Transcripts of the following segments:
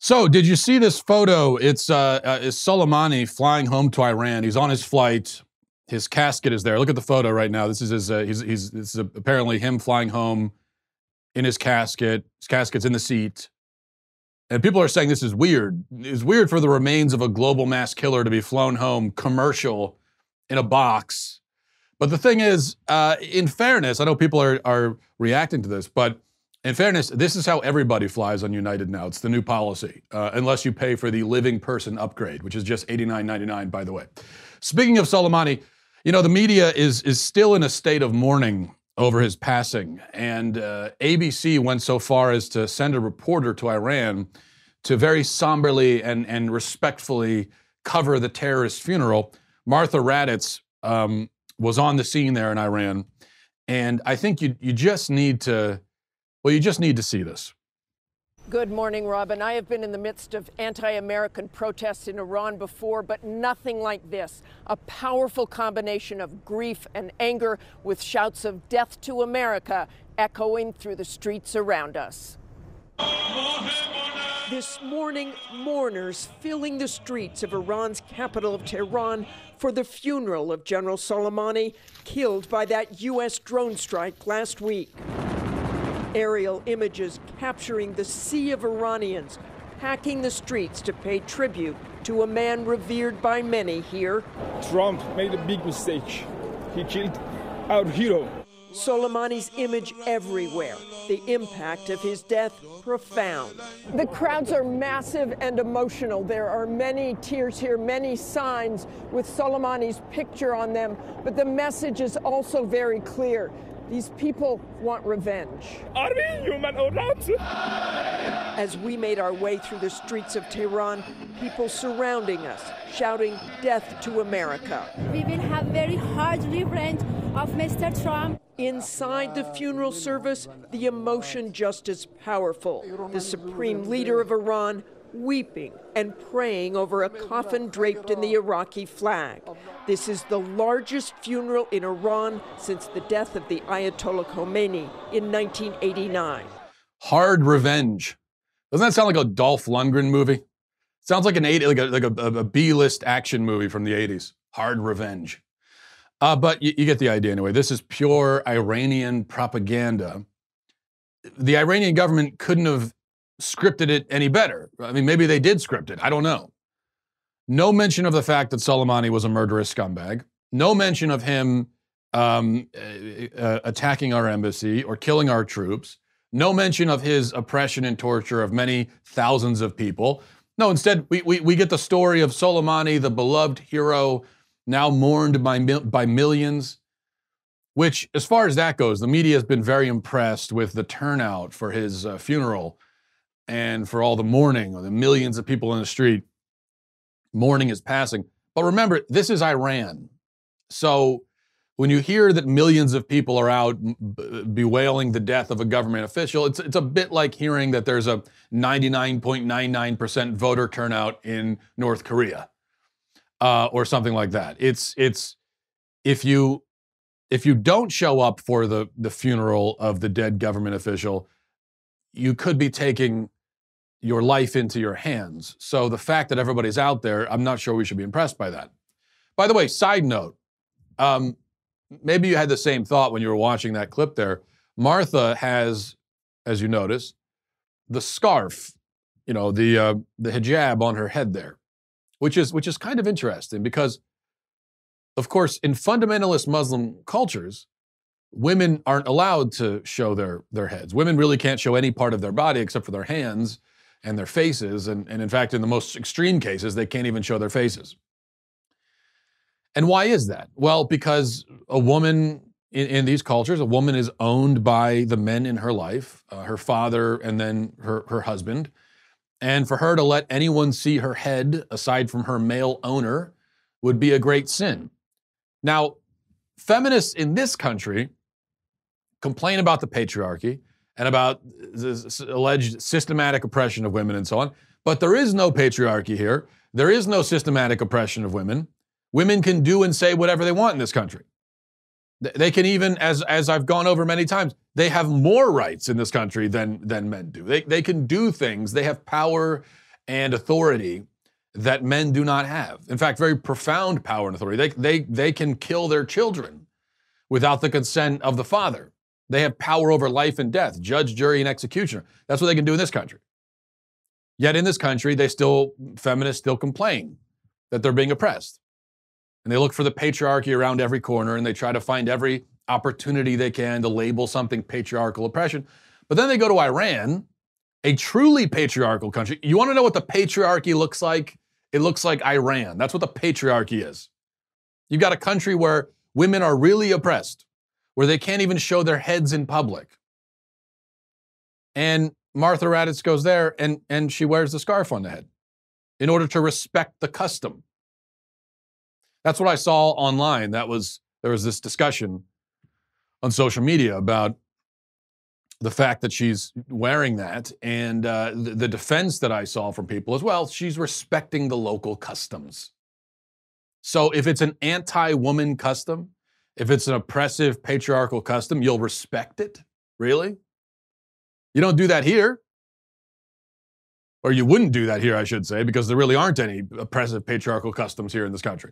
So, did you see this photo? It's Soleimani flying home to Iran. He's on his flight. His casket is there. Look at the photo right now. This is his. This is apparently him flying home in his casket. His casket's in the seat, and people are saying this is weird. It's weird for the remains of a global mass killer to be flown home commercial in a box. But the thing is, in fairness, I know people are reacting to this, but in fairness, this is how everybody flies on United now. It's the new policy, unless you pay for the living person upgrade, which is just $89.99, by the way. Speaking of Soleimani, you know, the media is still in a state of mourning over his passing. And ABC went so far as to send a reporter to Iran to very somberly and respectfully cover the terrorist funeral. Martha Raddatz was on the scene there in Iran. And I think you just need to... Well, you just need to see this. Good morning, Robin. I have been in the midst of anti-American protests in Iran before, but nothing like this. A powerful combination of grief and anger with shouts of death to America echoing through the streets around us. This morning, mourners filling the streets of Iran's capital of Tehran for the funeral of General Soleimani, killed by that U.S. drone strike last week. Aerial images capturing the sea of Iranians packing the streets to pay tribute to a man revered by many here. Trump made a big mistake. He killed our hero. Soleimani's image everywhere. The impact of his death profound. The crowds are massive and emotional. There are many tears here, many signs with Soleimani's picture on them, but the message is also very clear. These people want revenge. Are we human or not? As we made our way through the streets of Tehran, people surrounding us, shouting death to America. We will have very hard revenge of Mr. Trump. Inside the funeral service, the emotion just as powerful. The supreme leader of Iran weeping and praying over a coffin draped in the Iraqi flag. This is the largest funeral in Iran since the death of the Ayatollah Khomeini in 1989. Hard revenge. Doesn't that sound like a Dolph Lundgren movie? Sounds like a B-list action movie from the 80s. Hard revenge. But you get the idea anyway. This is pure Iranian propaganda. The Iranian government couldn't have scripted it any better. I mean, maybe they did script it. I don't know. No mention of the fact that Soleimani was a murderous scumbag. No mention of him attacking our embassy or killing our troops. No mention of his oppression and torture of many thousands of people. No, instead, we get the story of Soleimani, the beloved hero, now mourned by millions, which, as far as that goes, the media has been very impressed with the turnout for his funeral and for all the mourning, or the millions of people in the street mourning his passing. But remember, this is Iran. So when you hear that millions of people are out bewailing the death of a government official, it's a bit like hearing that there's a 99.99% voter turnout in North Korea, or something like that. It's if you don't show up for the funeral of the dead government official, you could be taking your life into your hands. So the fact that everybody's out there, I'm not sure we should be impressed by that. By the way, side note, maybe you had the same thought when you were watching that clip there. Martha has, as you notice, the scarf, you know, the hijab on her head there, which is kind of interesting because, of course, in fundamentalist Muslim cultures, women aren't allowed to show their heads. Women really can't show any part of their body except for their hands and their faces. And in fact, in the most extreme cases, they can't even show their faces. And why is that? Well, because a woman in these cultures, a woman is owned by the men in her life, her father and then her husband. And for her to let anyone see her head aside from her male owner would be a great sin. Now, feminists in this country complain about the patriarchy and about the alleged systematic oppression of women and so on. But there is no patriarchy here. There is no systematic oppression of women. Women can do and say whatever they want in this country. They can even, as I've gone over many times, they have more rights in this country than men do. They can do things. They have power and authority that men do not have. In fact, very profound power and authority. They can kill their children without the consent of the father. They have power over life and death, judge, jury, and executioner. That's what they can do in this country. Yet in this country, feminists still complain that they're being oppressed. And they look for the patriarchy around every corner, and they try to find every opportunity they can to label something patriarchal oppression. But then they go to Iran, a truly patriarchal country. You want to know what the patriarchy looks like? It looks like Iran. That's what the patriarchy is. You've got a country where women are really oppressed, where they can't even show their heads in public. And Martha Raddatz goes there and she wears the scarf on the head in order to respect the custom. That's what I saw online. There was this discussion on social media about the fact that she's wearing that, and the defense that I saw from people as well, she's respecting the local customs. So if it's an anti-woman custom, if it's an oppressive patriarchal custom, you'll respect it? Really? You don't do that here. Or you wouldn't do that here, I should say, because there really aren't any oppressive patriarchal customs here in this country.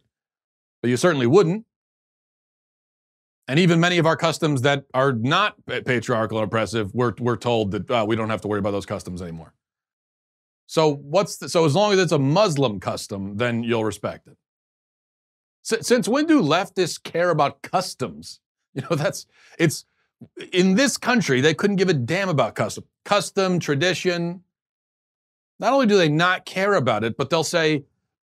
But you certainly wouldn't. And even many of our customs that are not patriarchal and oppressive, we're told that we don't have to worry about those customs anymore. So so as long as it's a Muslim custom, then you'll respect it. Since when do leftists care about customs? You know, it's in this country, they couldn't give a damn about custom, tradition. Not only do they not care about it, but they'll say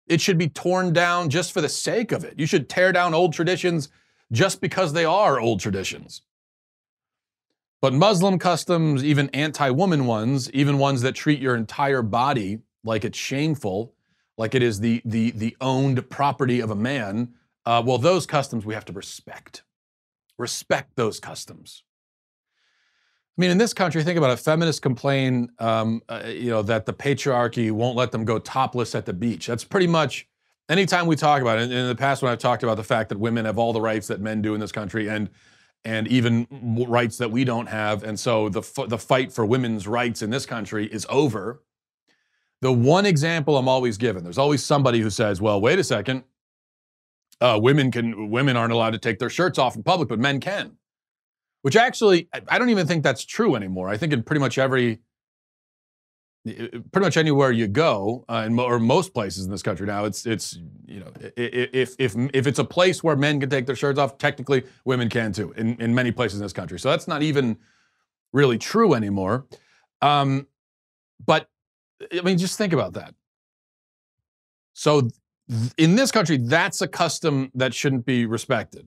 it should be torn down just for the sake of it. You should tear down old traditions just because they are old traditions. But Muslim customs, even anti-woman ones, even ones that treat your entire body like it's shameful, like it is the owned property of a man, well, those customs we have to respect. Respect those customs. I mean, in this country, think about it, feminists complain, that the patriarchy won't let them go topless at the beach. That's pretty much, anytime we talk about it, in the past when I've talked about the fact that women have all the rights that men do in this country and even rights that we don't have, and so the fight for women's rights in this country is over. The one example I'm always given, there's always somebody who says, well, wait a second, women aren't allowed to take their shirts off in public, but men can. Which actually, I don't even think that's true anymore. I think in pretty much anywhere you go, or most places in this country now, if it's a place where men can take their shirts off, technically women can too, in many places in this country. So that's not even really true anymore. But I mean, just think about that. So in this country, that's a custom that shouldn't be respected.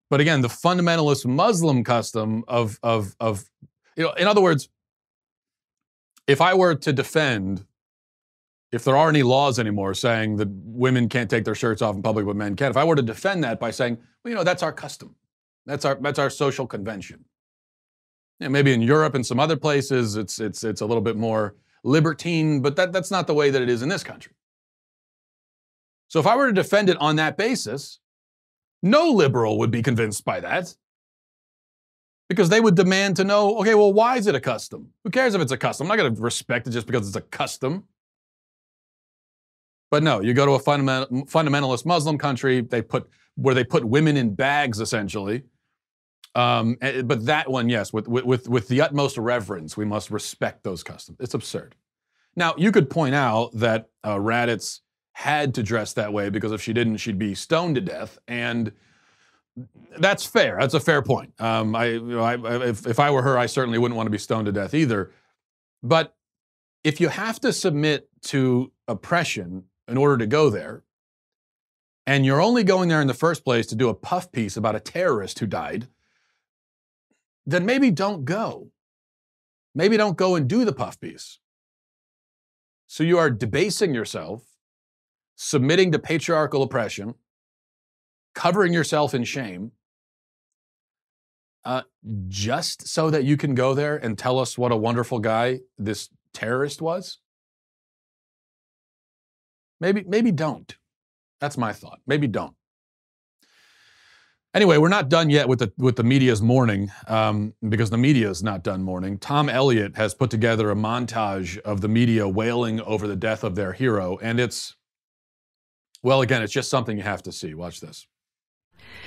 But again, the fundamentalist Muslim custom of in other words, if I were to defend, if there are any laws anymore saying that women can't take their shirts off in public but men can, if I were to defend that by saying, well, that's our custom, that's our social convention. Maybe in Europe and some other places it's a little bit more libertine, but that's not the way that it is in this country. So if I were to defend it on that basis, no liberal would be convinced by that, because they would demand to know, okay, well, why is it a custom? Who cares if it's a custom? I'm not going to respect it just because it's a custom. But no, you go to a fundamentalist Muslim country, where they put women in bags, essentially. But that one, yes, with the utmost reverence, we must respect those customs. It's absurd. Now, you could point out that Raddatz had to dress that way because if she didn't, she'd be stoned to death, and that's fair. That's a fair point. If I were her, I certainly wouldn't want to be stoned to death either. But if you have to submit to oppression in order to go there, and you're only going there in the first place to do a puff piece about a terrorist who died, then maybe don't go. Maybe don't go and do the puff piece. So you are debasing yourself, submitting to patriarchal oppression, covering yourself in shame, just so that you can go there and tell us what a wonderful guy this terrorist was? Maybe don't. That's my thought. Maybe don't. Anyway, we're not done yet with the media's mourning, because the media is not done mourning. Tom Elliott has put together a montage of the media wailing over the death of their hero, and it's, well, again, it's just something you have to see. Watch this.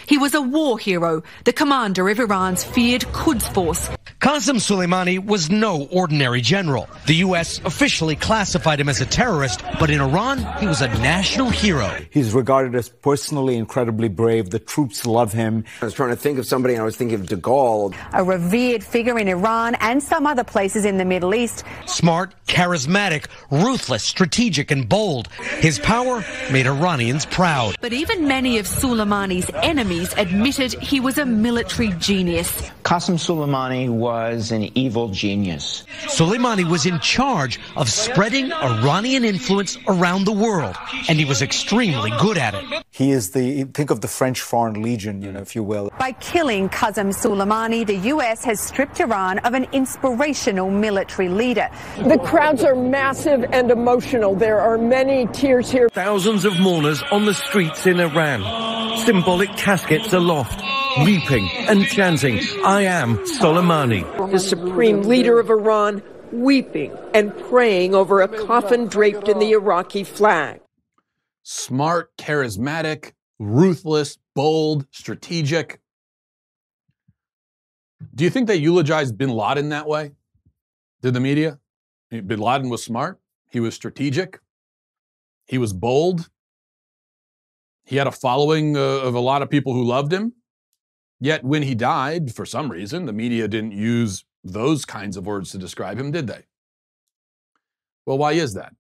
He was a war hero, the commander of Iran's feared Quds force. Qasem Soleimani was no ordinary general. The U.S. officially classified him as a terrorist, but in Iran, he was a national hero. He's regarded as personally incredibly brave. The troops love him. I was trying to think of somebody, and I was thinking of de Gaulle. A revered figure in Iran and some other places in the Middle East. Smart, charismatic, ruthless, strategic, and bold. His power made Iranians proud. But even many of Soleimani's enemies admitted he was a military genius. Qasem Soleimani was an evil genius. Soleimani was in charge of spreading Iranian influence around the world, and he was extremely good at it. He is think of the French Foreign Legion, if you will. By killing Qasem Soleimani, the U.S. has stripped Iran of an inspirational military leader. The crowds are massive and emotional. There are many tears here. Thousands of mourners on the streets in Iran. Symbolic caskets aloft, weeping and chanting, "I am Soleimani." The supreme leader of Iran weeping and praying over a coffin draped in the Iraqi flag. Smart, charismatic, ruthless, bold, strategic. Do you think they eulogized bin Laden that way? Did the media? Bin Laden was smart. He was strategic. He was bold. He had a following of a lot of people who loved him. Yet when he died, for some reason, the media didn't use those kinds of words to describe him, did they? Well, why is that?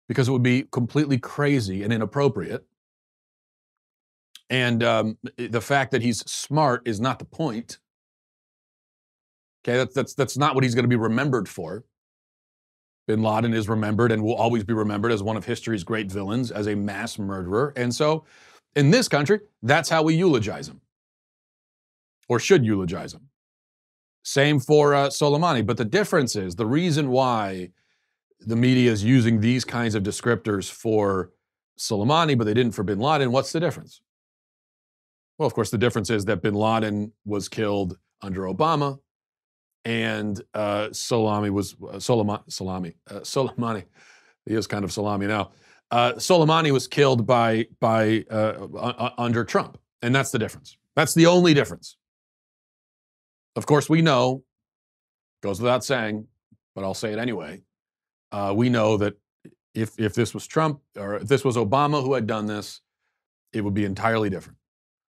Because it would be completely crazy and inappropriate. And the fact that he's smart is not the point. Okay, that's not what he's going to be remembered for. Bin Laden is remembered and will always be remembered as one of history's great villains, as a mass murderer. And so, in this country, that's how we eulogize him. Or should eulogize him. Same for Soleimani. But the difference is, the reason why the media is using these kinds of descriptors for Soleimani, but they didn't for bin Laden, what's the difference? Well, of course, the difference is that bin Laden was killed under Obama, and Soleimani, he is kind of salami now. Soleimani was killed by under Trump, and that's the difference. That's the only difference. Of course, we know, goes without saying, but I'll say it anyway. We know that if this was Trump or if this was Obama who had done this, it would be entirely different.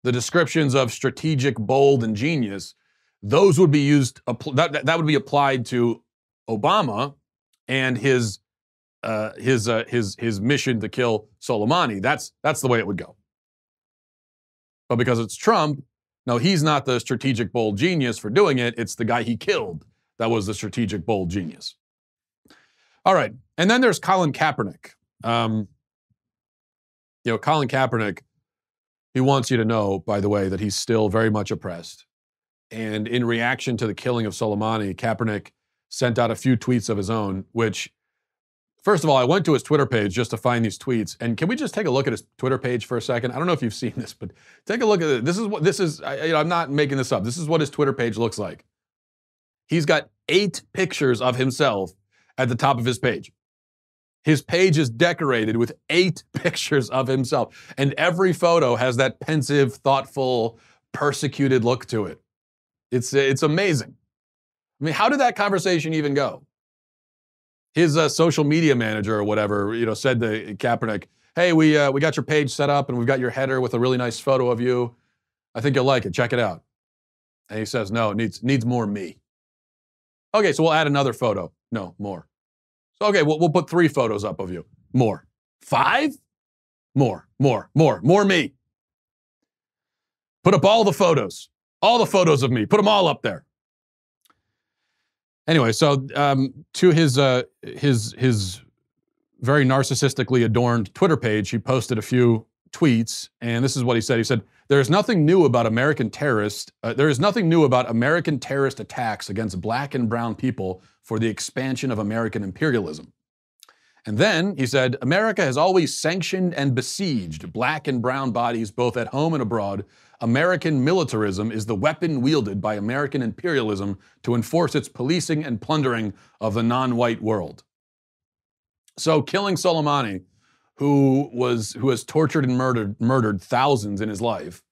The descriptions of strategic, bold, and genius, those would be used, that would be applied to Obama and his mission to kill Soleimani. That's the way it would go. But because it's Trump, no, he's not the strategic, bold genius for doing it. It's the guy he killed that was the strategic, bold genius. All right, and then there's Colin Kaepernick. Colin Kaepernick, he wants you to know, by the way, that he's still very much oppressed. And in reaction to the killing of Soleimani, Kaepernick sent out a few tweets of his own, which, first of all, I went to his Twitter page just to find these tweets. And can we just take a look at his Twitter page for a second? I don't know if you've seen this, but take a look at it. This is, I'm not making this up. This is what his Twitter page looks like. He's got 8 pictures of himself at the top of his page. His page is decorated with 8 pictures of himself. And every photo has that pensive, thoughtful, persecuted look to it. It's amazing. I mean, how did that conversation even go? His social media manager or whatever, said to Kaepernick, "Hey, we got your page set up and we've got your header with a really nice photo of you. I think you'll like it. Check it out." And he says, "No, it needs more me." Okay, so we'll add another photo. No, more. So okay, we'll put 3 photos up of you. More. 5? More me. Put up all the photos of me. Put them all up there. Anyway, so to his very narcissistically adorned Twitter page, he posted a few tweets, and this is what he said. He said, "There is nothing new about American terrorist attacks against black and brown people for the expansion of American imperialism. And then he said, America has always sanctioned and besieged black and brown bodies both at home and abroad. American militarism is the weapon wielded by American imperialism to enforce its policing and plundering of the non-white world. So killing Soleimani, who has tortured and murdered thousands in his life,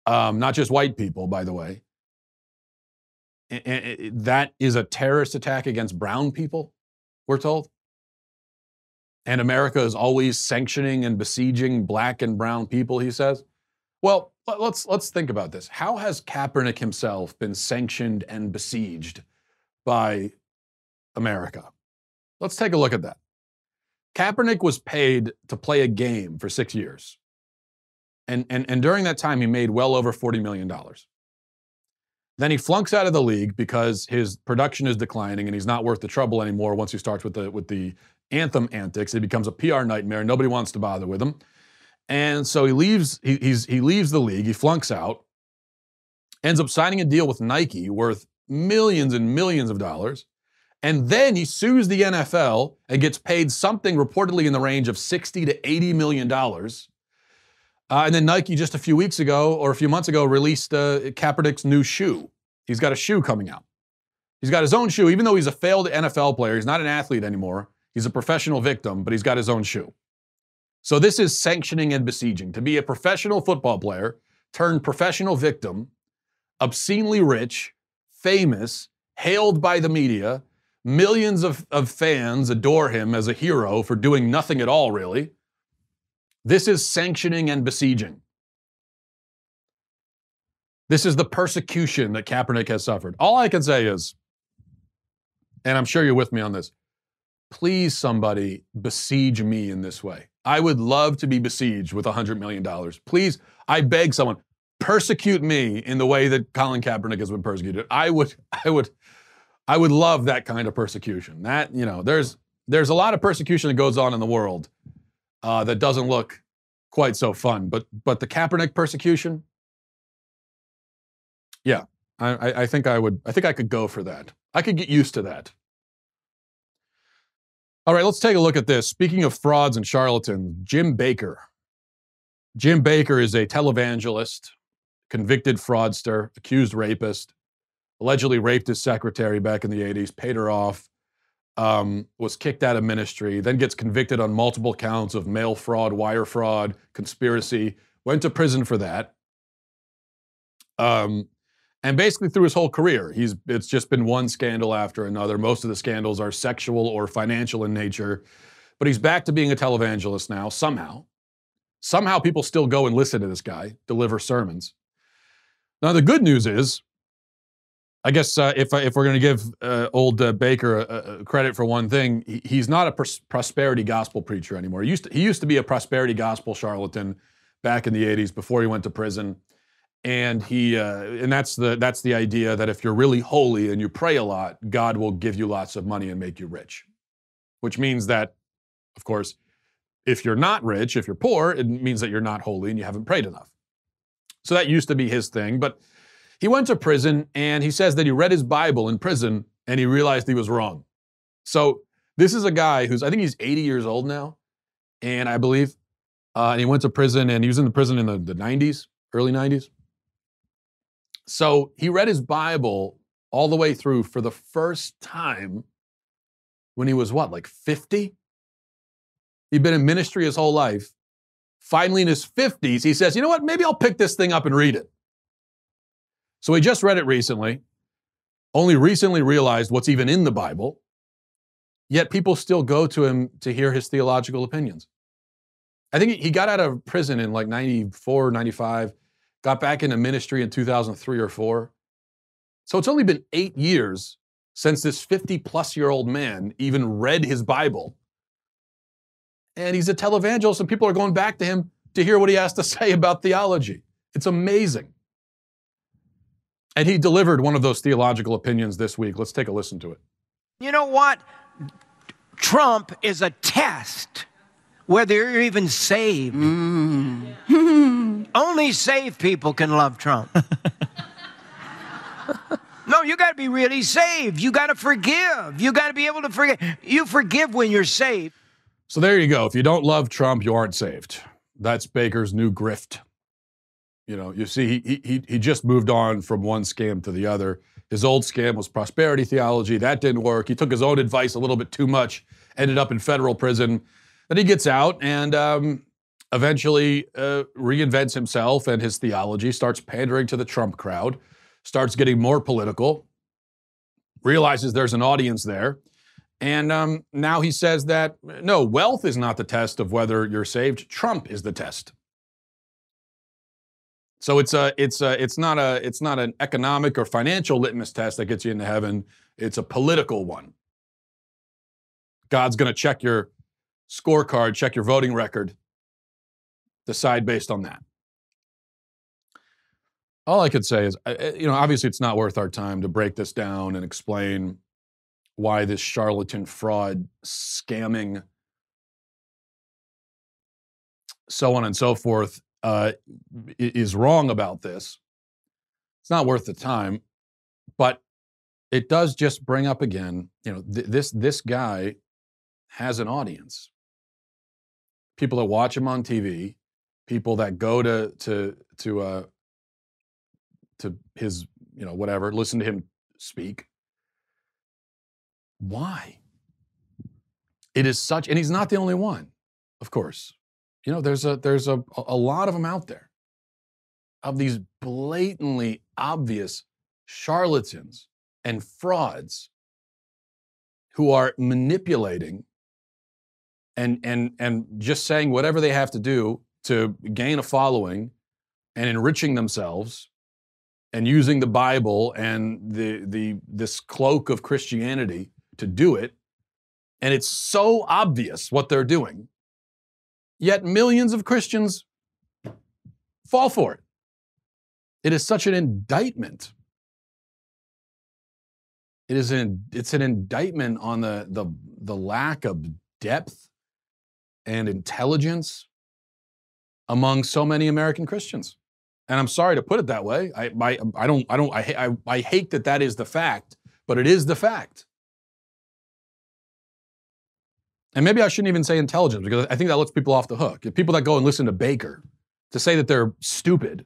not just white people, by the way, that is a terrorist attack against brown people, we're told. And America is always sanctioning and besieging black and brown people, he says. Well, let's think about this. How has Kaepernick himself been sanctioned and besieged by America? Let's take a look at that. Kaepernick was paid to play a game for 6 years. And during that time, he made well over $40 million. Then he flunks out of the league because his production is declining and he's not worth the trouble anymore once he starts with the anthem antics. It becomes a PR nightmare. Nobody wants to bother with him. And so he leaves the league, he flunks out, ends up signing a deal with Nike worth millions and millions of dollars. And then he sues the NFL and gets paid something reportedly in the range of $60 to $80 million. And then Nike just a few months ago released Kaepernick's new shoe. He's got a shoe coming out. He's got his own shoe, even though he's a failed NFL player. He's not an athlete anymore. He's a professional victim, but he's got his own shoe. So this is sanctioning and besieging. To be a professional football player turned professional victim, obscenely rich, famous, hailed by the media, millions of fans adore him as a hero for doing nothing at all, really. This is sanctioning and besieging. This is the persecution that Kaepernick has suffered. All I can say is, and I'm sure you're with me on this, please somebody besiege me in this way. I would love to be besieged with $100 million. Please, I beg someone, persecute me in the way that Colin Kaepernick has been persecuted. I would love that kind of persecution. That, you know, there's a lot of persecution that goes on in the world that doesn't look quite so fun. But the Kaepernick persecution, yeah, I think I could go for that. I could get used to that. All right, let's take a look at this. Speaking of frauds and charlatans, Jim Baker. Jim Baker is a televangelist, convicted fraudster, accused rapist, allegedly raped his secretary back in the 80s, paid her off, was kicked out of ministry, then gets convicted on multiple counts of mail fraud, wire fraud, conspiracy, went to prison for that. And basically through his whole career, it's just been one scandal after another. Most of the scandals are sexual or financial in nature. But he's back to being a televangelist now, somehow. Somehow people still go and listen to this guy deliver sermons. Now, the good news is, I guess if we're going to give old Baker credit for one thing, he's not a prosperity gospel preacher anymore. He used to be a prosperity gospel charlatan back in the 80s before he went to prison. And that's the idea that if you're really holy and you pray a lot, God will give you lots of money and make you rich. Which means that, of course, if you're not rich, if you're poor, it means that you're not holy and you haven't prayed enough. So that used to be his thing. But he went to prison and he says that he read his Bible in prison and he realized he was wrong. So this is a guy I think he's 80 years old now, and I believe, and he went to prison and he was in the prison in the 90s, early 90s. So he read his Bible all the way through for the first time when he was, like 50? He'd been in ministry his whole life. Finally, in his 50s, he says, you know what, maybe I'll pick this thing up and read it. So he just read it recently, only recently realized what's even in the Bible, yet people still go to him to hear his theological opinions. I think he got out of prison in like 94, 95, got back into ministry in 2003 or 4. So it's only been 8 years since this 50-plus-year-old man even read his Bible. And he's a televangelist, and people are going back to him to hear what he has to say about theology. It's amazing. And he delivered one of those theological opinions this week. Let's take a listen to it. You know what? Trump is a test whether you're even saved. Only saved people can love Trump. No, No, you got to be really saved. You got to forgive. You got to be able to forgive. You forgive when you're saved. So there you go. If you don't love Trump, you aren't saved. That's Baker's new grift. You know, you see, he just moved on from one scam to the other. His old scam was prosperity theology. That didn't work. He took his own advice a little bit too much, ended up in federal prison. Then he gets out and eventually reinvents himself and his theology, starts pandering to the Trump crowd, starts getting more political, realizes there's an audience there. And now he says that, no, wealth is not the test of whether you're saved. Trump is the test. So it's not an economic or financial litmus test that gets you into heaven. It's a political one. God's going to check your scorecard, check your voting record, decide based on that. All I could say is, obviously it's not worth our time to break this down and explain why this charlatan, fraud, scamming, so on and so forth, is wrong about this. It's not worth the time, but it does just bring up again, this guy has an audience. People that watch him on TV, people that go to his, whatever, listen to him speak. Why? It is such, and he's not the only one, of course. There's a lot of them out there, of these blatantly obvious charlatans and frauds who are manipulating and just saying whatever they have to do to gain a following and enriching themselves and using the Bible and this cloak of Christianity to do it. And it's so obvious what they're doing. Yet millions of Christians fall for it. It is such an indictment. It's an indictment on the lack of depth and intelligence among so many American Christians. And I'm sorry to put it that way. I hate that is the fact, but it is the fact. And maybe I shouldn't even say intelligence, because I think that lets people off the hook. If people that go and listen to Baker to say that they're stupid,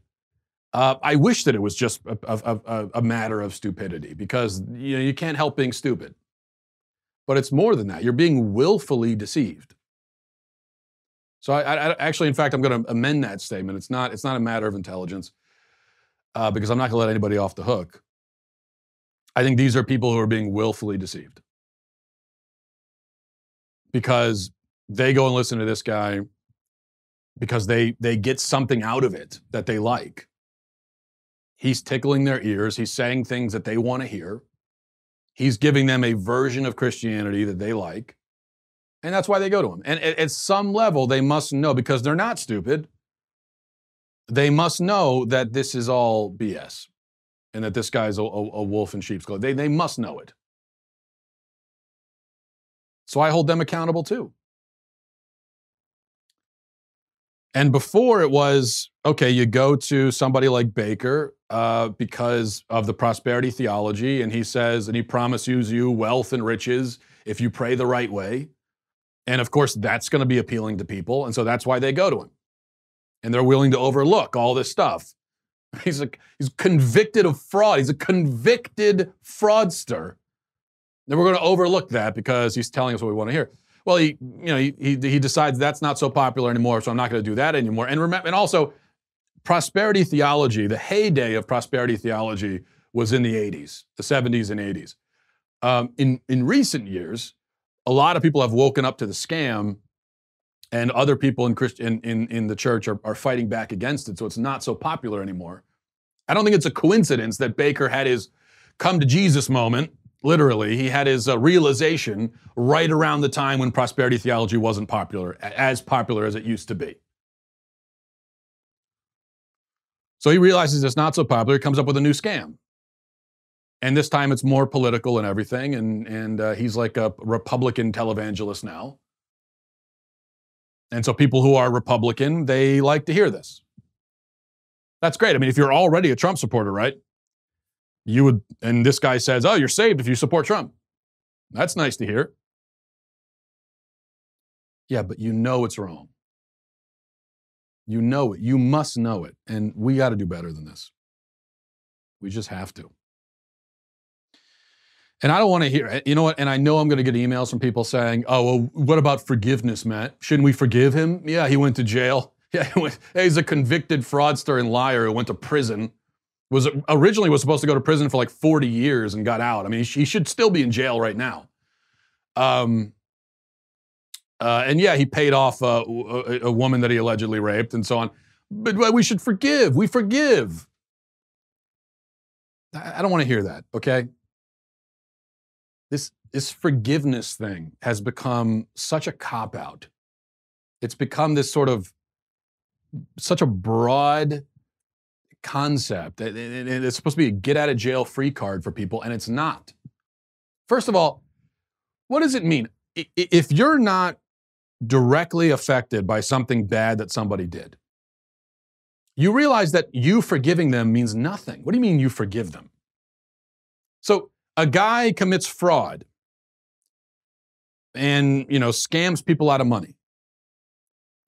I wish that it was just a matter of stupidity, because you can't help being stupid. But it's more than that. You're being willfully deceived. So I actually, in fact, I'm going to amend that statement. It's not a matter of intelligence, because I'm not going to let anybody off the hook. I think these are people who are being willfully deceived, because they go and listen to this guy because they get something out of it that they like. He's tickling their ears. He's saying things that they want to hear. He's giving them a version of Christianity that they like. And that's why they go to him. And at some level, they must know, because they're not stupid, they must know that this is all BS and that this guy's a wolf in sheep's clothing. They must know it. So I hold them accountable too. And before it was, okay, you go to somebody like Baker because of the prosperity theology, and he says, and he promises you wealth and riches if you pray the right way. And of course, that's going to be appealing to people. And so that's why they go to him. And they're willing to overlook all this stuff. He's convicted of fraud. He's a convicted fraudster. Then we're going to overlook that because he's telling us what we want to hear. Well, he decides that's not so popular anymore, so I'm not going to do that anymore. And remember, and also, prosperity theology, the heyday of prosperity theology was in the 80s, the 70s and 80s. In recent years, a lot of people have woken up to the scam, and other people in the church are fighting back against it, so it's not so popular anymore. I don't think it's a coincidence that Baker had his come to Jesus moment. Literally, he had his realization right around the time when prosperity theology wasn't popular as it used to be. So he realizes it's not so popular, comes up with a new scam. And this time it's more political and everything, and he's like a Republican televangelist now. And so people who are Republican, they like to hear this. That's great. I mean, if you're already a Trump supporter, right? you would, and this guy says, oh, you're saved if you support Trump. That's nice to hear. Yeah, but you know it's wrong. You know it. You must know it. And we got to do better than this. We just have to. And I don't want to hear, you know what? And I know I'm going to get emails from people saying, oh, well, what about forgiveness, Matt? Shouldn't we forgive him? Yeah, he went to jail. Yeah, he's a convicted fraudster and liar who went to prison. Originally was supposed to go to prison for like 40 years and got out. I mean, he should still be in jail right now. And yeah, he paid off a woman that he allegedly raped and so on. But we should forgive. We forgive. I don't want to hear that, okay? This forgiveness thing has become such a cop-out. It's become this sort of, such a broad concept. It's supposed to be a get-out-of-jail-free card for people, and it's not. First of all, what does it mean? If you're not directly affected by something bad that somebody did, you realize that you forgiving them means nothing. What do you mean you forgive them? So a guy commits fraud and, scams people out of money.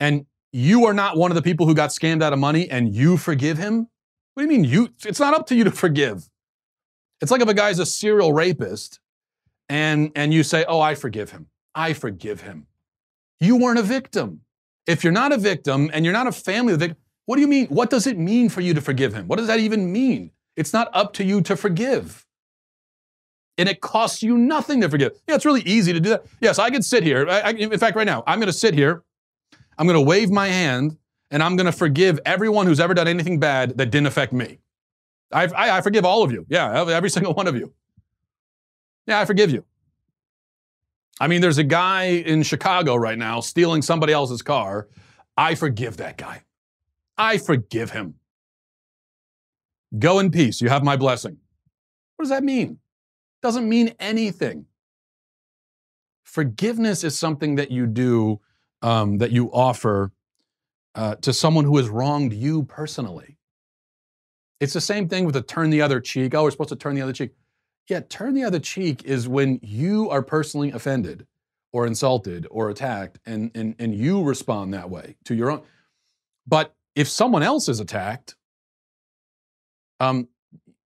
And you are not one of the people who got scammed out of money and you forgive him? What do you mean it's not up to you to forgive. It's like if a guy's a serial rapist and you say, oh, I forgive him. I forgive him. You weren't a victim. If you're not a victim and you're not a family of the victim, what do you mean? What does it mean for you to forgive him? What does that even mean? It's not up to you to forgive. And it costs you nothing to forgive. Yeah, it's really easy to do that. Yes, I could sit here. In fact, right now, I'm going to sit here. I'm going to wave my hand, and I'm going to forgive everyone who's ever done anything bad that didn't affect me. I forgive all of you. Yeah, every single one of you. Yeah, I forgive you. I mean, there's a guy in Chicago right now stealing somebody else's car. I forgive that guy. I forgive him. Go in peace. You have my blessing. What does that mean? Doesn't mean anything. Forgiveness is something that you do, that you offer to someone who has wronged you personally. It's the same thing with the turn the other cheek. Oh, we're supposed to turn the other cheek. Yeah, turn the other cheek is when you are personally offended or insulted or attacked and you respond that way to your own. But if someone else is attacked and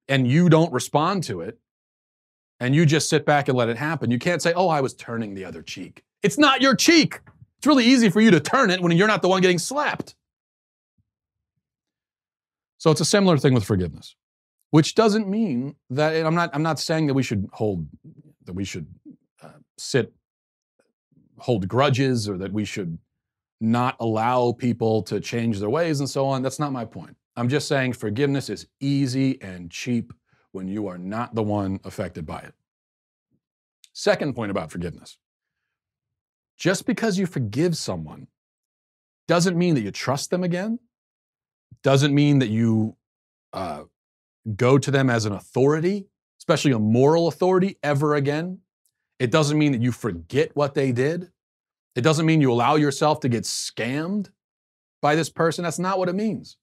you don't respond to it and you just sit back and let it happen, you can't say, oh, I was turning the other cheek. It's not your cheek. It's really easy for you to turn it when you're not the one getting slapped. So it's a similar thing with forgiveness, which doesn't mean that, and I'm not saying that we should hold grudges or that we should not allow people to change their ways and so on. That's not my point. I'm just saying forgiveness is easy and cheap when you are not the one affected by it. Second point about forgiveness. Just because you forgive someone doesn't mean that you trust them again. Doesn't mean that you go to them as an authority, especially a moral authority, ever again. It doesn't mean that you forget what they did. It doesn't mean you allow yourself to get scammed by this person. That's not what it means.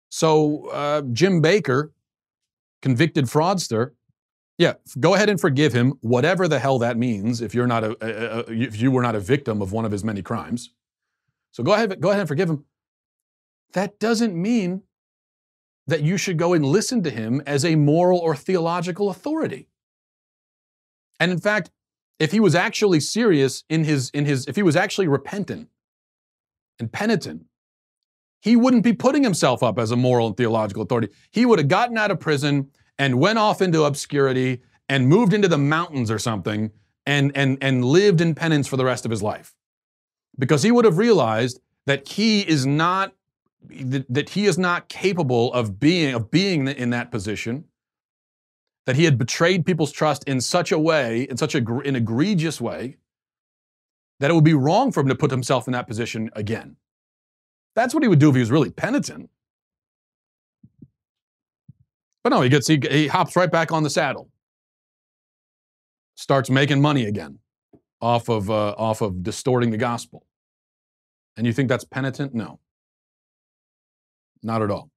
So Jim Baker, convicted fraudster, yeah, go ahead and forgive him, whatever the hell that means. If you're not if you were not a victim of one of his many crimes, so go ahead and forgive him. That doesn't mean that you should go and listen to him as a moral or theological authority. And in fact, if he was actually serious if he was actually repentant and penitent, he wouldn't be putting himself up as a moral and theological authority. He would have gotten out of prison and went off into obscurity and moved into the mountains or something and lived in penance for the rest of his life. Because he would have realized that he is not capable of being in that position, that he had betrayed people's trust in such a way, in such an egregious way, that it would be wrong for him to put himself in that position again. That's what he would do if he was really penitent. But no, he hops right back on the saddle, starts making money again off of distorting the gospel. And you think that's penitent? No, not at all.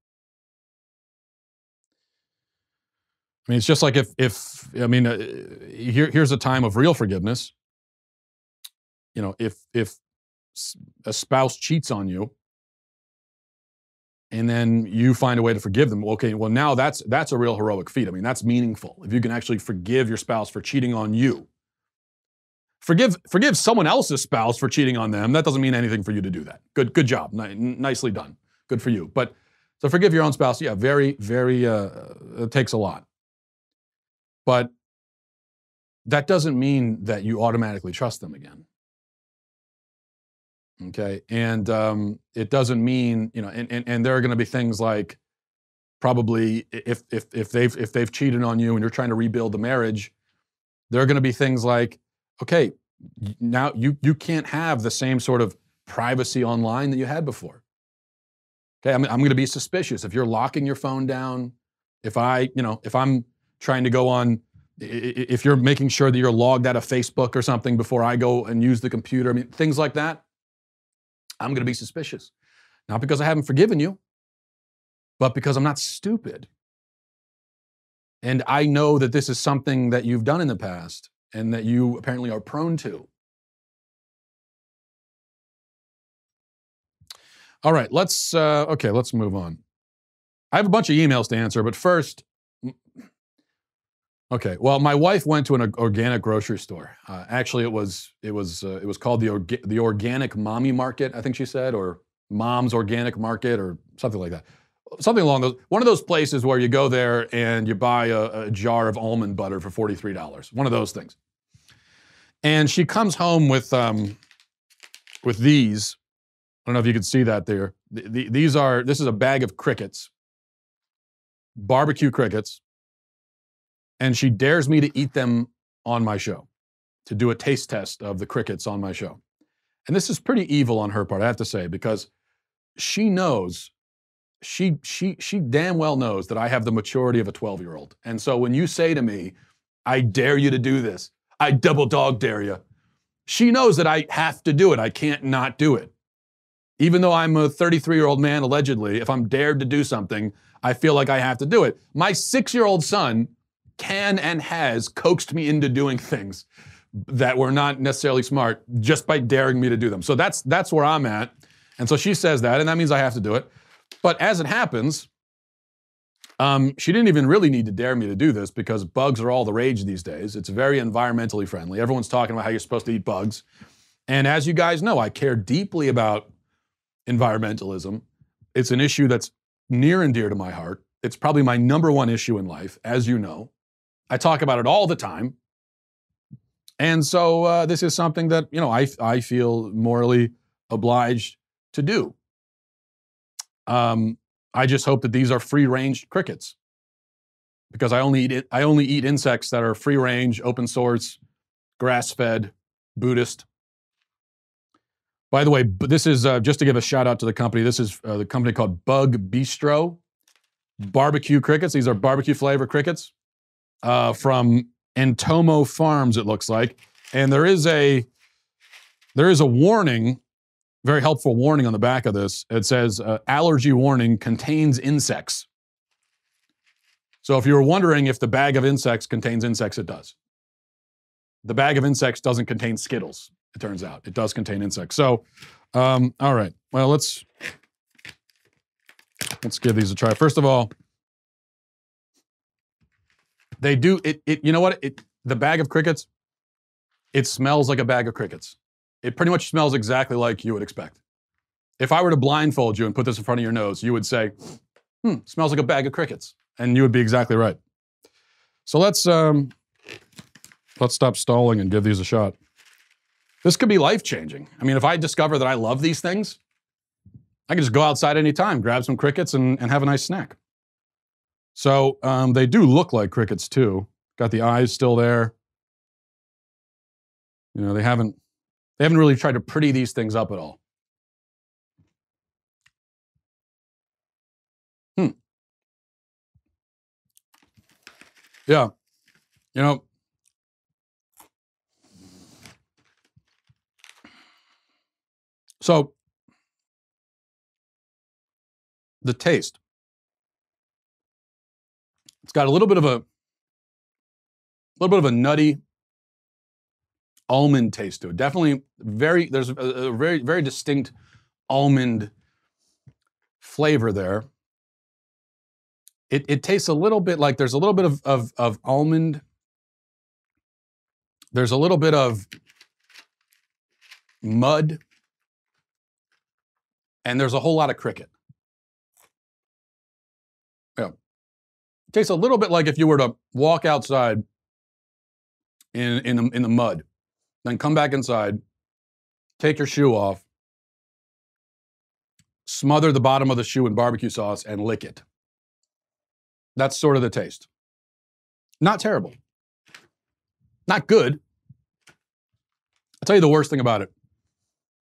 I mean, it's just like here's a time of real forgiveness. You know, if a spouse cheats on you, and then you find a way to forgive them, okay, well now that's a real heroic feat. I mean, that's meaningful. If you can actually forgive your spouse for cheating on you. Forgive someone else's spouse for cheating on them. That doesn't mean anything for you to do that. Good job. Nicely done. Good for you. But to forgive your own spouse, yeah, very, very, it takes a lot. But that doesn't mean that you automatically trust them again. Okay, and it doesn't mean, you know, and there are going to be things like, probably if they've cheated on you and you're trying to rebuild the marriage, there are going to be things like, okay, now you can't have the same sort of privacy online that you had before. Okay, I'm going to be suspicious if you're locking your phone down, if I'm trying to go on, if you're making sure that you're logged out of Facebook or something before I go and use the computer. I mean, things like that. I'm going to be suspicious. Not because I haven't forgiven you, but because I'm not stupid. And I know that this is something that you've done in the past and that you apparently are prone to. All right, let's move on. I have a bunch of emails to answer, but first, okay. Well, my wife went to an organic grocery store. Actually, it was called the Organic Mommy Market, I think she said, or Mom's Organic Market, or something like that. Something along those. One of those places where you go there and you buy a jar of almond butter for $43. One of those things. And she comes home with these. I don't know if you can see that there. This is a bag of crickets, barbecue crickets. And she dares me to eat them on my show, to do a taste test of the crickets on my show. And this is pretty evil on her part, I have to say, because she knows, she damn well knows that I have the maturity of a 12-year-old. And so when you say to me, I dare you to do this, I double dog dare you, she knows that I have to do it. I can't not do it. Even though I'm a 33-year-old man, allegedly, if I'm dared to do something, I feel like I have to do it. My 6-year-old son can and has coaxed me into doing things that were not necessarily smart just by daring me to do them. So that's where I'm at. And so she says that, and that means I have to do it. But as it happens, she didn't even really need to dare me to do this because bugs are all the rage these days. It's very environmentally friendly. Everyone's talking about how you're supposed to eat bugs. And as you guys know, I care deeply about environmentalism. It's an issue that's near and dear to my heart. It's probably my number one issue in life, as you know. I talk about it all the time. And so this is something that, you know, I feel morally obliged to do. I just hope that these are free-range crickets, because I only eat insects that are free-range, open source, grass-fed, Buddhist. By the way, this is just to give a shout out to the company. This is the company called Bug Bistro barbecue crickets. These are barbecue flavor crickets from Entomo Farms, it looks like. And there is a warning, very helpful warning on the back of this. It says, allergy warning, contains insects. So if you were wondering if the bag of insects contains insects, it does. The bag of insects doesn't contain Skittles, it turns out. It does contain insects. So, all right. Well, let's give these a try. First of all, they do, you know what? The bag of crickets, it smells like a bag of crickets. It pretty much smells exactly like you would expect. If I were to blindfold you and put this in front of your nose, you would say, smells like a bag of crickets. And you would be exactly right. So let's stop stalling and give these a shot. This could be life-changing. I mean, if I discover that I love these things, I can just go outside anytime, grab some crickets and have a nice snack. So they do look like crickets too. Got the eyes still there. You know, they haven't really tried to pretty these things up at all. Yeah, you know, so the taste, it's got a little bit of little bit of a nutty almond taste to it. Definitely there's a very, very distinct almond flavor there. It tastes a little bit like there's a little bit of almond. There's a little bit of mud. And there's a whole lot of cricket. Yeah. It tastes a little bit like if you were to walk outside in the mud, then come back inside, take your shoe off, smother the bottom of the shoe in barbecue sauce, and lick it. That's sort of the taste. Not terrible. Not good. I'll tell you the worst thing about it.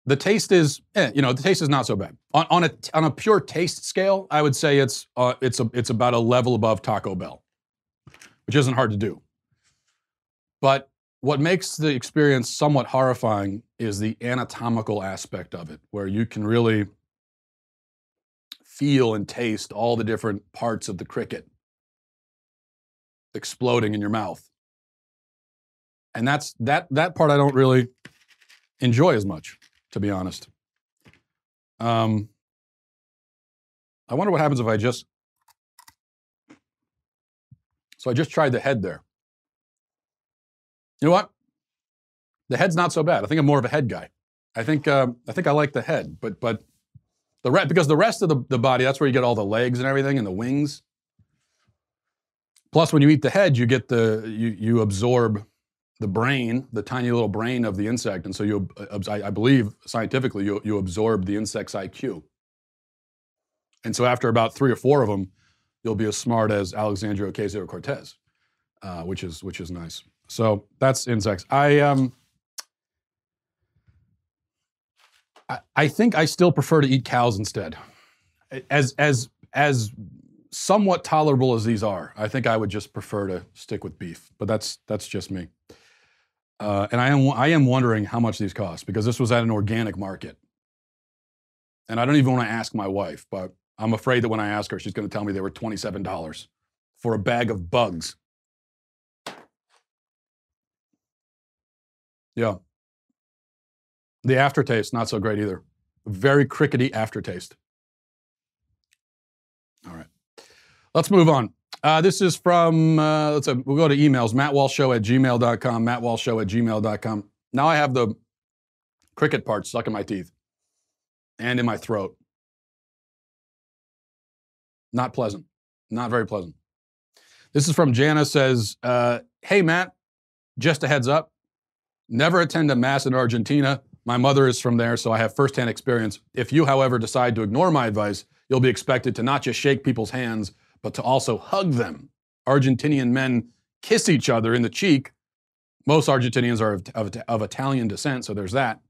The taste is, the taste is not so bad. On a pure taste scale, I would say it's about a level above Taco Bell, which isn't hard to do. But what makes the experience somewhat horrifying is the anatomical aspect of it, where you can really feel and taste all the different parts of the cricket exploding in your mouth. And that part I don't really enjoy as much, to be honest. I wonder what happens if I just... So I just tried the head there. You know what? The head's not so bad. I think I'm more of a head guy. I think I like the head, but because the rest of the body, that's where you get all the legs and everything and the wings. Plus, when you eat the head, you get you absorb the brain, the tiny little brain of the insect, and so I believe scientifically you absorb the insect's IQ. And so after about 3 or 4 of them, you'll be as smart as Alexandria Ocasio-Cortez, which is nice. So that's insects. I think I still prefer to eat cows instead. As somewhat tolerable as these are, I think I would just prefer to stick with beef. But that's just me. And I am wondering how much these cost, because this was at an organic market. And I don't even want to ask my wife, but I'm afraid that when I ask her, she's going to tell me they were $27 for a bag of bugs. Yeah. The aftertaste, not so great either. Very crickety aftertaste. All right. Let's move on. This is from, we'll go to emails, mattwalshshow@gmail.com, mattwalshshow@gmail.com. Now I have the cricket part stuck in my teeth and in my throat. Not pleasant. Not very pleasant. This is from Jana, says, hey, Matt, just a heads up. Never attend a mass in Argentina. My mother is from there, so I have firsthand experience. If you, however, decide to ignore my advice, you'll be expected to not just shake people's hands, but to also hug them. Argentinian men kiss each other in the cheek. Most Argentinians are of Italian descent, so there's that.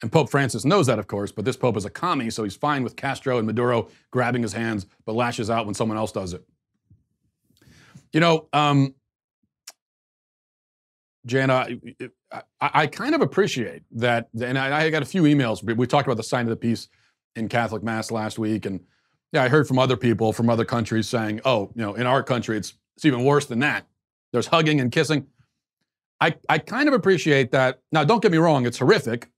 And Pope Francis knows that, of course, but this Pope is a commie, so he's fine with Castro and Maduro grabbing his hands, but lashes out when someone else does it. You know, Jana, I kind of appreciate that, and I got a few emails. We talked about the sign of the peace in Catholic Mass last week, and yeah, I heard from other people from other countries saying, oh, you know, in our country, it's even worse than that. There's hugging and kissing. I kind of appreciate that. Now, don't get me wrong, it's horrific.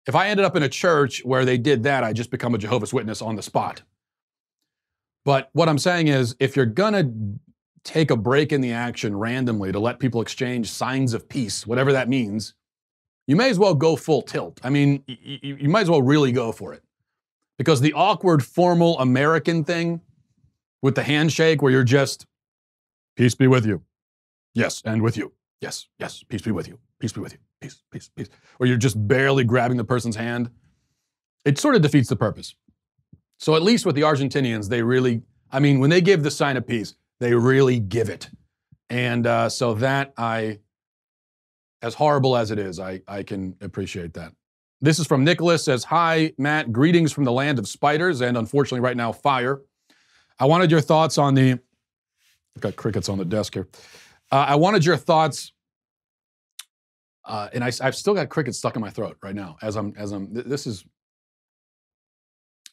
If I ended up in a church where they did that, I'd just become a Jehovah's Witness on the spot. But what I'm saying is, if you're gonna take a break in the action randomly to let people exchange signs of peace, whatever that means, you may as well go full tilt. I mean, you might as well really go for it. Because the awkward, formal American thing with the handshake where you're just, peace be with you. Yes, and with you. Yes, yes, peace be with you. Peace be with you. Peace, peace, peace. Or you're just barely grabbing the person's hand. It sort of defeats the purpose. So at least with the Argentinians, they really, I mean, when they give the sign of peace, they really give it. And so that as horrible as it is, I can appreciate that. This is from Nicholas, says, hi, Matt, greetings from the land of spiders and unfortunately right now, fire. I wanted your thoughts on I've got crickets on the desk here. I wanted your thoughts, and I've still got crickets stuck in my throat right now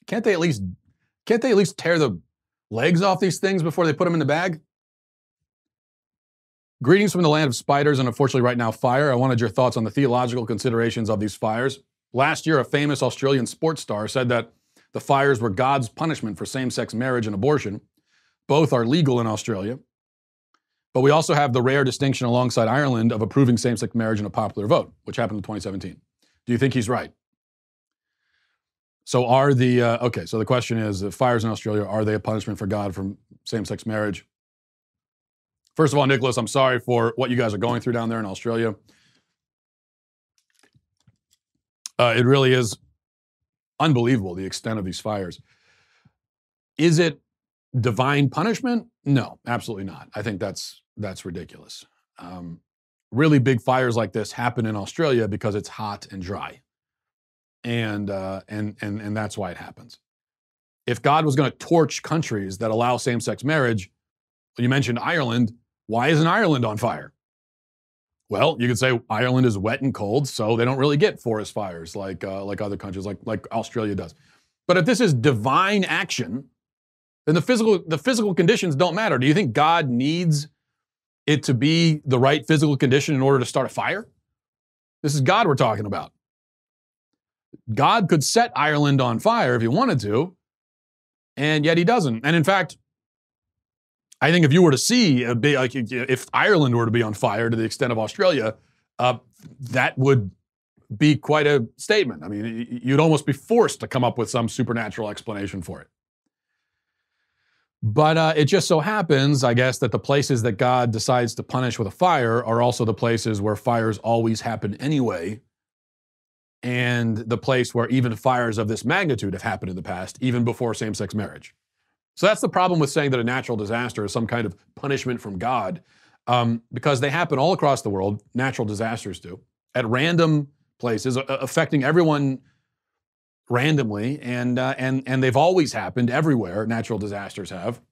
can't they at least tear the legs off these things before they put them in the bag? Greetings from the land of spiders and unfortunately right now fire. I wanted your thoughts on the theological considerations of these fires. Last year, a famous Australian sports star said that the fires were God's punishment for same-sex marriage and abortion. Both are legal in Australia. But we also have the rare distinction alongside Ireland of approving same-sex marriage in a popular vote, which happened in 2017. Do you think he's right? So so the question is, the fires in Australia, are they a punishment for God from same-sex marriage? First of all, Nicholas, I'm sorry for what you guys are going through down there in Australia. It really is unbelievable, the extent of these fires. Is it divine punishment? No, absolutely not. I think that's ridiculous. Really big fires like this happen in Australia because it's hot and dry. And that's why it happens. If God was going to torch countries that allow same-sex marriage, you mentioned Ireland, why isn't Ireland on fire? Well, you could say Ireland is wet and cold, so they don't really get forest fires like other countries, like Australia does. But if this is divine action, then the physical conditions don't matter. Do you think God needs it to be the right physical condition in order to start a fire? This is God we're talking about. God could set Ireland on fire if he wanted to, and yet he doesn't. And in fact, I think if you were to see if Ireland were to be on fire to the extent of Australia, that would be quite a statement. I mean, you'd almost be forced to come up with some supernatural explanation for it. But it just so happens, I guess, that the places that God decides to punish with a fire are also the places where fires always happen anyway, and the place where even fires of this magnitude have happened in the past, even before same-sex marriage. So that's the problem with saying that a natural disaster is some kind of punishment from God, because they happen all across the world. Natural disasters do, at random places, affecting everyone randomly, and they've always happened everywhere. Natural disasters have.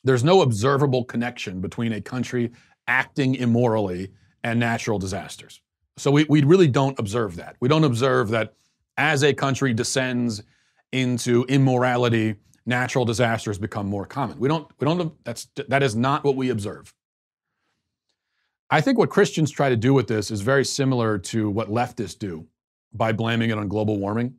There's no observable connection between a country acting immorally and natural disasters. So we really don't observe that. We don't observe that as a country descends into immorality, natural disasters become more common. That is not what we observe. I think what Christians try to do with this is very similar to what leftists do by blaming it on global warming.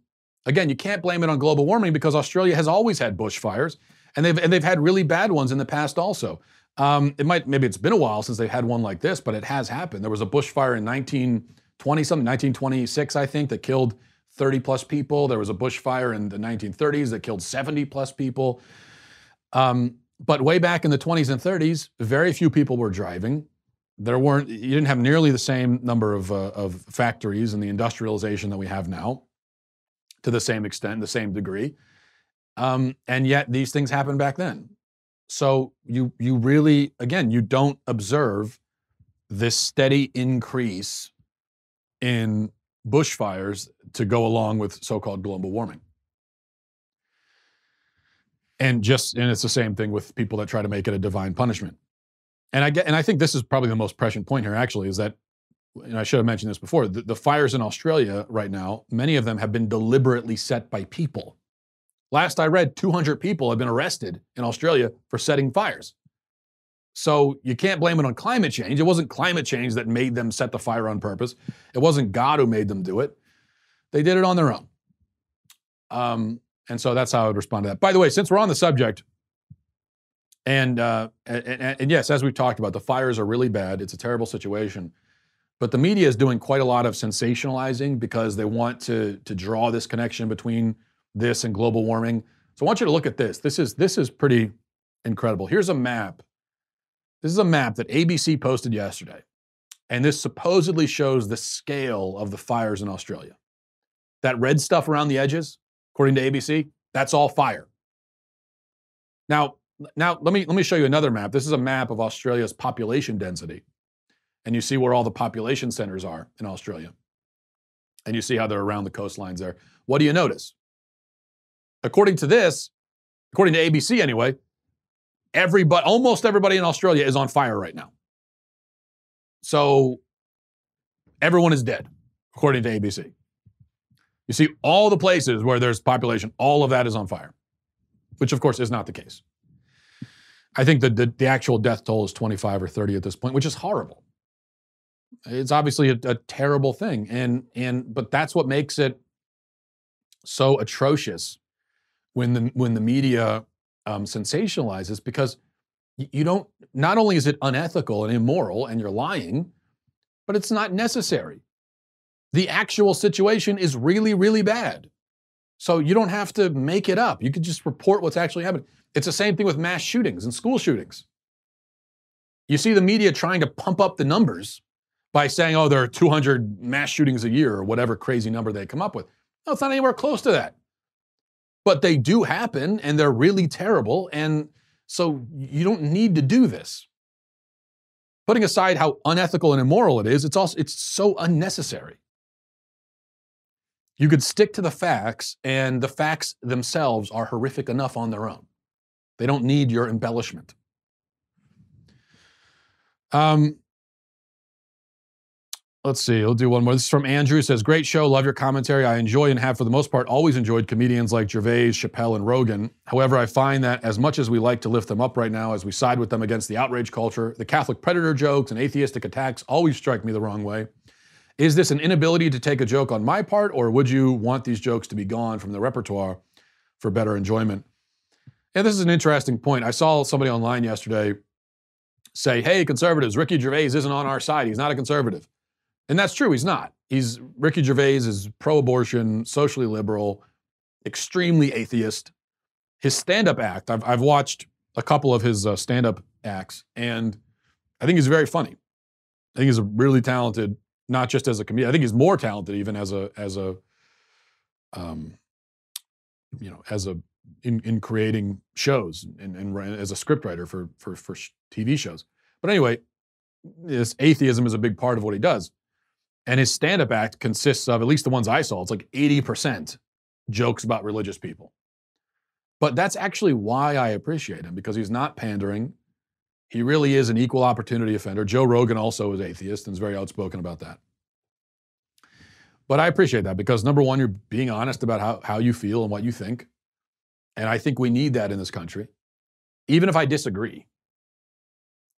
Again, you can't blame it on global warming because Australia has always had bushfires, and they've had really bad ones in the past also. Maybe it's been a while since they've had one like this, but it has happened. There was a bushfire in 1926, I think, that killed 30 plus people. There was a bushfire in the 1930s that killed 70 plus people. But way back in the 20s and 30s, very few people were driving. You didn't have nearly the same number of factories and the industrialization that we have now, to the same extent, the same degree. And yet these things happened back then. So you really, again, you don't observe this steady increase in bushfires to go along with so-called global warming. And it's the same thing with people that try to make it a divine punishment. And I think this is probably the most prescient point here, actually, is that, and I should have mentioned this before, the fires in Australia right now, many of them have been deliberately set by people. Last I read, 200 people have been arrested in Australia for setting fires. So you can't blame it on climate change. It wasn't climate change that made them set the fire on purpose. It wasn't God who made them do it. They did it on their own. And so that's how I would respond to that. By the way, since we're on the subject, and yes, as we've talked about, the fires are really bad. It's a terrible situation. But the media is doing quite a lot of sensationalizing because they want to draw this connection between this and global warming. So I want you to look at this. This is pretty incredible. Here's a map. This is a map that ABC posted yesterday. And this supposedly shows the scale of the fires in Australia. That red stuff around the edges, according to ABC, that's all fire. Now let me show you another map. This is a map of Australia's population density. And you see where all the population centers are in Australia. And you see how they're around the coastlines there. What do you notice? According to ABC anyway, almost everybody in Australia is on fire right now. So everyone is dead, according to ABC. You see all the places where there's population, all of that is on fire, which of course is not the case. I think the actual death toll is 25 or 30 at this point, which is horrible. It's obviously a terrible thing, but that's what makes it so atrocious when the media sensationalizes, because you don't. Not only is it unethical and immoral, and you're lying, but it's not necessary. The actual situation is really, really bad. So you don't have to make it up. You could just report what's actually happening. It's the same thing with mass shootings and school shootings. You see the media trying to pump up the numbers by saying, oh, there are 200 mass shootings a year, or whatever crazy number they come up with. No, it's not anywhere close to that. But they do happen, and they're really terrible, and so you don't need to do this. Putting aside how unethical and immoral it is, it's so unnecessary. You could stick to the facts, and the facts themselves are horrific enough on their own. They don't need your embellishment. Let's see, we'll do one more. This is from Andrew. It says, great show, love your commentary. I enjoy and have, for the most part, always enjoyed comedians like Gervais, Chappelle, and Rogan. However, I find that as much as we like to lift them up right now, as we side with them against the outrage culture, the Catholic predator jokes and atheistic attacks always strike me the wrong way. Is this an inability to take a joke on my part, or would you want these jokes to be gone from the repertoire for better enjoyment? And this is an interesting point. I saw somebody online yesterday say, hey, conservatives, Ricky Gervais isn't on our side. He's not a conservative. And that's true, he's not. Ricky Gervais is pro-abortion, socially liberal, extremely atheist. His stand-up act, I've watched a couple of his stand-up acts, and I think he's very funny. I think he's a really talented, not just as a comedian. I think he's more talented even in creating shows and as a scriptwriter for TV shows. But anyway, this atheism is a big part of what he does. And his stand-up act consists of, at least the ones I saw, it's like 80% jokes about religious people. But that's actually why I appreciate him, because he's not pandering. He really is an equal opportunity offender. Joe Rogan also is atheist and is very outspoken about that. But I appreciate that because, number one, you're being honest about how you feel and what you think. And I think we need that in this country, even if I disagree.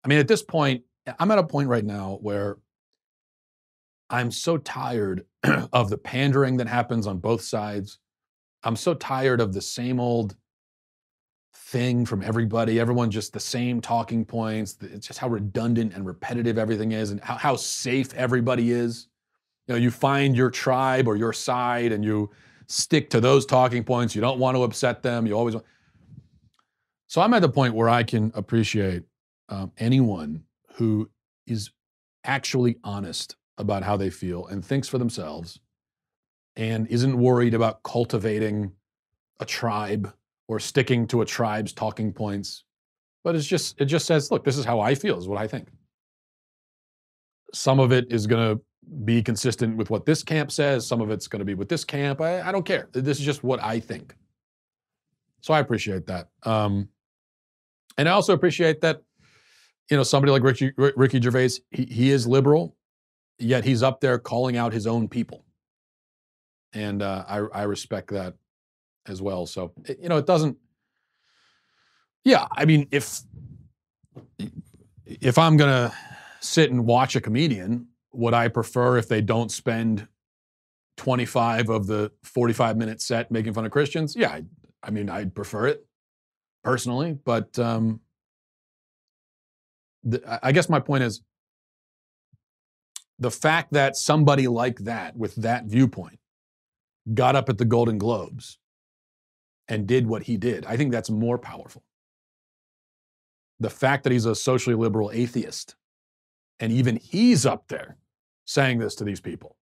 I mean, at this point, I'm at a point right now where I'm so tired of the pandering that happens on both sides. I'm so tired of the same old thing from everybody. Everyone just the same talking points. It's just how redundant and repetitive everything is, and how safe everybody is. You know, you find your tribe or your side and you stick to those talking points. You don't want to upset them. You always want. So I'm at the point where I can appreciate anyone who is actually honest about how they feel and thinks for themselves and isn't worried about cultivating a tribe or sticking to a tribe's talking points. But it just says, look, this is how I feel, this is what I think. Some of it is going to be consistent with what this camp says. Some of it's going to be with this camp. I don't care. This is just what I think. So I appreciate that. And I also appreciate that, you know, somebody like Ricky Gervais, he is liberal, yet he's up there calling out his own people. And I respect that as well. So, you know, it doesn't, yeah, I mean, if I'm going to sit and watch a comedian, would I prefer if they don't spend 25 of the 45-minute set making fun of Christians? Yeah, I mean, I'd prefer it personally, but I guess my point is the fact that somebody like that with that viewpoint got up at the Golden Globes and did what he did, I think that's more powerful. The fact that he's a socially liberal atheist and even he's up there saying this to these people,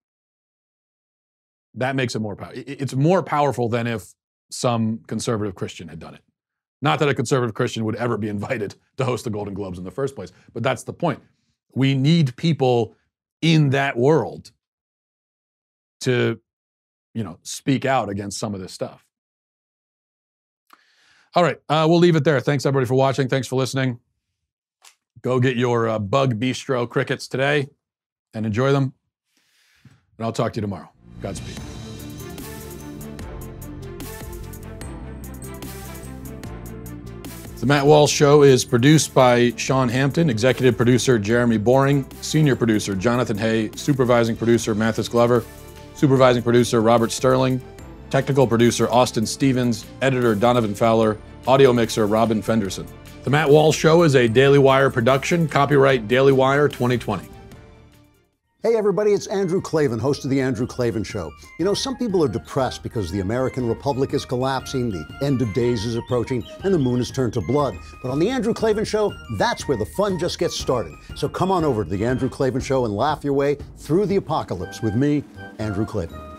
that makes it more powerful. It's more powerful than if some conservative Christian had done it. Not that a conservative Christian would ever be invited to host the Golden Globes in the first place, but that's the point. We need people in that world to, you know, speak out against some of this stuff. All right, we'll leave it there. Thanks everybody for watching. Thanks for listening. Go get your Bug Bistro crickets today and enjoy them. And I'll talk to you tomorrow. Godspeed. The Matt Walsh Show is produced by Sean Hampton, executive producer Jeremy Boring, senior producer Jonathan Hay, supervising producer Mathis Glover, supervising producer Robert Sterling, technical producer Austin Stevens, editor Donovan Fowler, audio mixer Robin Fenderson. The Matt Walsh Show is a Daily Wire production, copyright Daily Wire 2020. Hey everybody, it's Andrew Klavan, host of The Andrew Klavan Show. You know, some people are depressed because the American Republic is collapsing, the end of days is approaching, and the moon has turned to blood. But on The Andrew Klavan Show, that's where the fun just gets started. So come on over to The Andrew Klavan Show and laugh your way through the apocalypse with me, Andrew Klavan.